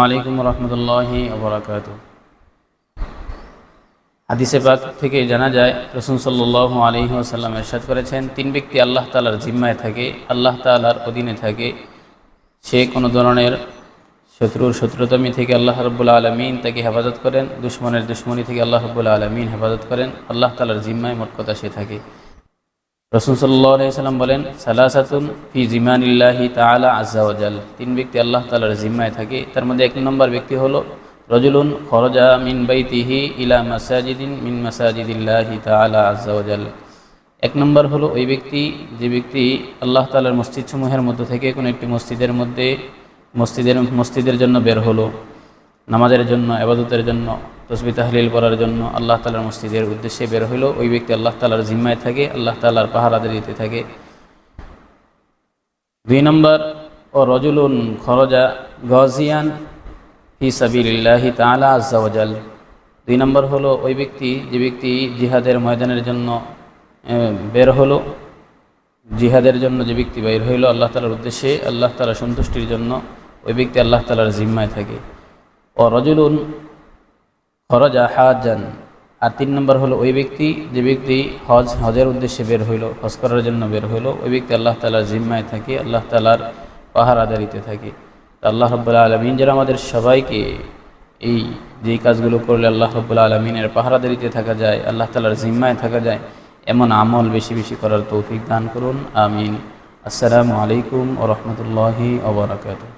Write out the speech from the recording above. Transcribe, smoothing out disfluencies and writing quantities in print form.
আলাইকুম রহমতুল্লাহি ওবরাকাতুহু। হাদিসে পাক থেকে জানা যায় রাসূল সাল্লাল্লাহু আলাইহি ওয়াসাল্লাম ইরশাদ করেছেন, তিন ব্যক্তি আল্লাহ তাআলার জিম্মায় থাকে, আল্লাহ তাআলার অধীনে থাকে। সে কোনো ধরনের শত্রুর শত্রুতামি থেকে আল্লাহ রাব্বুল আলামিন তাকে হেফাজত করেন, দুশমনের দুশমনি থেকে আল্লাহ রাব্বুল আলামিন হেফাজত করেন। আল্লাহ তাআলার জিম্মায় মোট কথা সে থাকে। রাসূল সাল্লাল্লাহু আলাইহি ওয়াসাল্লাম বলেন, সালাসাতুন ফি জিমানিল্লাহি তাআলা আযজা ওয়া জাল। তিন ব্যক্তি আল্লাহ তাআলার জিম্মায় থাকে। তার মধ্যে এক নম্বর ব্যক্তি হলো রজুলুন খরাজা মিন বাইতিহি ইলা মাসাজিদিন মিন মাসাজিদিল্লাহি তাআলা আযজা ওয়া জাল। এক নম্বর হলো ওই ব্যক্তি যে ব্যক্তি আল্লাহ তাআলার মসজিদ সমূহের মধ্যে থেকে কোনো একটি মসজিদের মধ্যে মসজিদের জন্য বের হলো, নামাজের জন্য, ইবাদতের জন্য, তাসবিহ তাহলিল করার জন্য আল্লাহ তাআলার মসজিদের উদ্দেশ্যে বের হইল। ওই ব্যক্তি আল্লাহ তাআলার জিম্মায় থাকে, আল্লাহ তাআলার পাহারাদারিতে থাকে। দুই নম্বর, ও রজুলুন খরজা গাজিয়ান ফি সাবিলিল্লাহি তাআলা আযজা ওয়া জাল। দুই নম্বর হলো ওই ব্যক্তি যে ব্যক্তি জিহাদের ময়দানের জন্য বের হলো, জিহাদের জন্য যে ব্যক্তি বের হইল আল্লাহ তাআলার উদ্দেশ্যে, আল্লাহ তাআলার সন্তুষ্টির জন্য, ওই ব্যক্তি আল্লাহ তাআলার জিম্মায় থাকে। ও রজুলুন খরজা হাজ্জান। আর তিন নম্বর হলো ওই ব্যক্তি যে ব্যক্তি হজের উদ্দেশ্যে বের হইল, হজ করার জন্য বের হইল, ওই ব্যক্তি আল্লাহ তাআলার জিম্মায় থাকে, আল্লাহ তাআলার পাহারাদারিতে থাকে। আল্লাহ রাব্বুল আলামিন যারা আমাদের সবাইকে এই যেই কাজগুলো করলে আল্লাহ রাব্বুল আলামিনের পাহারাদারিতে থাকা যায়, আল্লাহ তাআলার জিম্মায় থাকা যায়, এমন আমল বেশি বেশি করার তৌফিক দান করুন, আমিন। আসসালামু আলাইকুম ওয়া রাহমাতুল্লাহি ওয়া বারাকাতুহু।